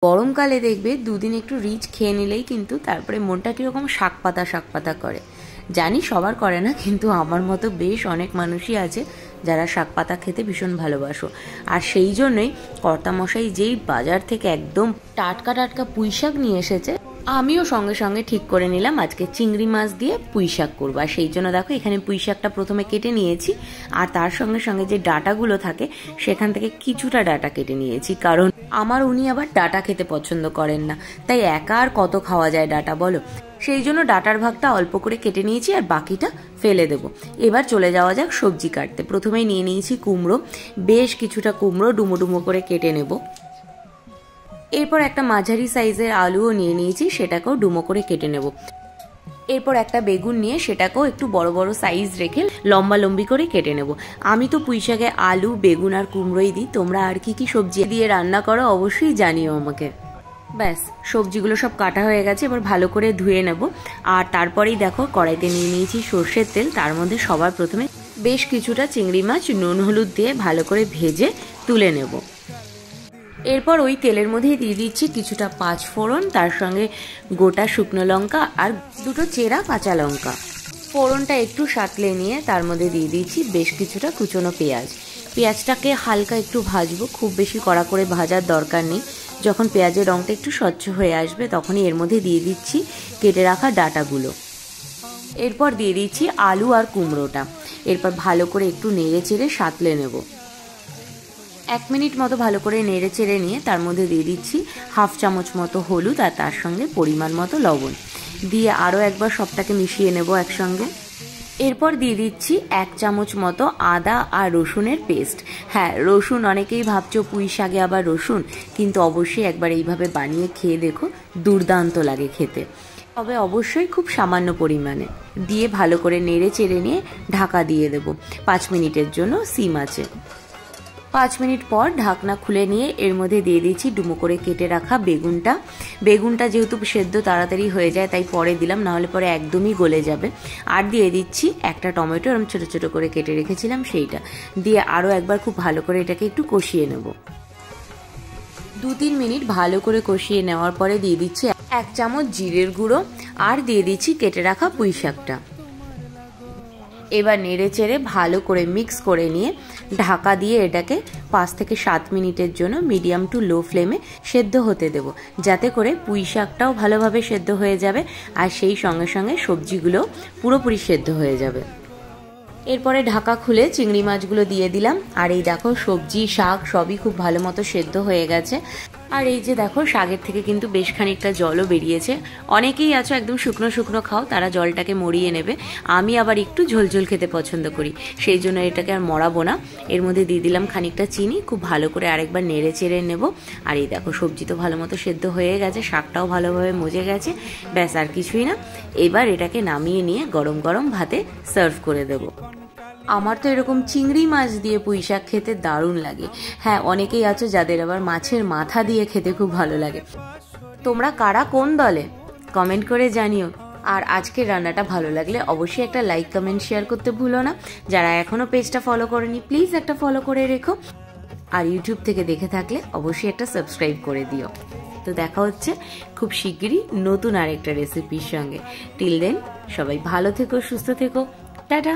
গরমকালে দেখবে দুদিন একটু রিচ খেয়ে নিলেই কিন্তু তারপরে মনটা কীরকম শাক পাতা করে। জানি সবার করে না, কিন্তু আমার মতো বেশ অনেক মানুষই আছে যারা শাক পাতা খেতে ভীষণ ভালোবাসো। আর সেই জন্যই কর্তামশাই যেই বাজার থেকে একদম টাটকা টাটকা পুঁই শাক নিয়ে এসেছে, আমিও সঙ্গে সঙ্গে ঠিক করে নিলাম আজকে চিংড়ি মাছ দিয়ে পুঁই শাক করবো। আর সেই জন্য দেখো এখানে পুঁই শাকটা প্রথমে কেটে নিয়েছি, আর তার সঙ্গে সঙ্গে যে ডাঁটাগুলো থাকে সেখান থেকে কিছুটা ডাঁটা কেটে নিয়েছি, কারণ আমার উনি আবার ডাঁটা খেতে পছন্দ করেন না, তাই একা আর কত খাওয়া যায় ডাঁটা বলো। সেই জন্য ডাঁটার ভাগটা অল্প করে কেটে নিয়েছি আর বাকিটা ফেলে দেবো। এবার চলে যাওয়া যাক সবজি কাটতে। প্রথমেই নিয়ে নিয়েছি কুমড়ো, বেশ কিছুটা কুমড়ো ডুমো ডুমো করে কেটে নেব। এরপর একটা মাঝারি সাইজের আলুও নিয়ে নিয়েছি, সেটাকেও ডুমো করে কেটে নেব। এরপর একটা বেগুন নিয়ে সেটাকেও একটু বড় বড় সাইজ রেখে লম্বা লম্বি করে কেটে নেব। আমি তো পুঁই শাকে আলু, বেগুন আর কুমড়োই দিই, তোমরা আর কি কি সবজি দিয়ে রান্না করো অবশ্যই জানিও আমাকে। ব্যাস সবজিগুলো সব কাটা হয়ে গেছে, এবার ভালো করে ধুয়ে নেব। আর তারপরেই দেখো কড়াইতে নিয়ে নিয়েছি সর্ষের তেল, তার মধ্যে সবার প্রথমে বেশ কিছুটা চিংড়ি মাছ নুন হলুদ দিয়ে ভালো করে ভেজে তুলে নেব। এরপর ওই তেলের মধ্যেই দিয়ে দিচ্ছি কিছুটা পাঁচ ফোড়ন, তার সঙ্গে গোটা শুকনো লঙ্কা আর দুটো চেরা কাঁচা লঙ্কা। ফোড়নটা একটু সাঁতলে নিয়ে তার মধ্যে দিয়ে দিচ্ছি বেশ কিছুটা কুচনো পেঁয়াজ। পেঁয়াজটাকে হালকা একটু ভাজবো, খুব বেশি কড়া করে ভাজার দরকার নেই। যখন পেঁয়াজের রঙটা একটু স্বচ্ছ হয়ে আসবে তখনই এর মধ্যে দিয়ে দিচ্ছি কেটে রাখা ডাঁটাগুলো। এরপর দিয়ে দিচ্ছি আলু আর কুমড়োটা। এরপর ভালো করে একটু নেড়ে চেড়ে সাঁতলে নেব। 1 মিনিট মতো ভালো করে নেড়ে চেড়ে নিয়ে তার মধ্যে দিয়ে দিচ্ছি হাফ চামচ মতো হলুদ আর তার সঙ্গে পরিমাণ মতো লবণ দিয়ে আরও একবার সবটাকে মিশিয়ে নেব একসঙ্গে। এরপর দিয়ে দিচ্ছি 1 চামচ মতো আদা আর রসুনের পেস্ট। হ্যাঁ, রসুন অনেকেই ভাবছো পুঁই শাকে আবার রসুন, কিন্তু অবশ্যই একবার এইভাবে বানিয়ে খেয়ে দেখো, দুর্দান্ত লাগে খেতে। তবে অবশ্যই খুব সামান্য পরিমাণে দিয়ে ভালো করে নেড়ে চেড়ে নিয়ে ঢাকা দিয়ে দেব 5 মিনিটের জন্য সিম আঁচে। 5 মিনিট পর ঢাকনা খুলে নিয়ে এর মধ্যে দিয়ে দিচ্ছি ডুমো করে কেটে রাখা বেগুনটা যেহেতু সেদ্ধ তাড়াতাড়ি হয়ে যায় তাই পরে দিলাম, নাহলে পরে একদমই গলে যাবে। আর দিয়ে দিচ্ছি একটা টমেটো, এরকম ছোটো ছোটো করে কেটে রেখেছিলাম সেইটা দিয়ে আরও একবার খুব ভালো করে এটাকে একটু কষিয়ে নেব। 2-3 মিনিট ভালো করে কষিয়ে নেওয়ার পরে দিয়ে দিচ্ছি 1 চামচ জিরের গুঁড়ো আর দিয়ে দিচ্ছি কেটে রাখা পুঁই শাকটা। এবার নেড়ে চেড়ে ভালো করে মিক্স করে নিয়ে ঢাকা দিয়ে এটাকে 5 থেকে 7 মিনিটের জন্য মিডিয়াম টু লো ফ্লেমে সেদ্ধ হতে দেব, যাতে করে পুঁই শাকটাও ভালোভাবে সেদ্ধ হয়ে যাবে আর সেই সঙ্গে সঙ্গে সবজিগুলো পুরোপুরি সেদ্ধ হয়ে যাবে। এরপরে ঢাকা খুলে চিংড়ি মাছগুলো দিয়ে দিলাম, আর এই দেখো সবজি শাক সবই খুব ভালো মতো সেদ্ধ হয়ে গেছে। আর এই যে দেখো শাকের থেকে কিন্তু বেশ খানিকটা জলও বেরিয়েছে। অনেকেই আছো একদম শুকনো শুকনো খাও, তারা জলটাকে মরিয়ে নেবে। আমি আবার একটু ঝোলঝোল খেতে পছন্দ করি, সেই জন্য এটাকে আর মরাবো না। এর মধ্যে দিয়ে দিলাম খানিকটা চিনি, খুব ভালো করে আরেকবার নেড়ে চেড়ে নেব। আর এই দেখো সবজি তো ভালো মতো সেদ্ধ হয়ে গেছে, শাকটাও ভালোভাবে মজে গেছে। ব্যাস আর কিছুই না, এবার এটাকে নামিয়ে নিয়ে গরম গরম ভাতে সার্ভ করে দেবো। আমার তো এরকম চিংড়ি মাছ দিয়ে পুঁই শাক খেতে দারুণ লাগে। হ্যাঁ, অনেকেই আছো যাদের আবার মাছের মাথা দিয়ে খেতে খুব ভালো লাগে। তোমরা কারা কোন দলে কমেন্ট করে জানিও। আর আজকের রান্নাটা ভালো লাগলে অবশ্যই একটা লাইক কমেন্ট শেয়ার করতে ভুলো না। যারা এখনো পেজটা ফলো করেনি প্লিজ একটা ফলো করে রেখো, আর ইউটিউব থেকে দেখে থাকলে অবশ্যই একটা সাবস্ক্রাইব করে দিও। তো দেখা হচ্ছে খুব শিগগিরই নতুন আরেকটা রেসিপির সঙ্গে। টিল দেন সবাই ভালো থেকো, সুস্থ থেকো, টাটা।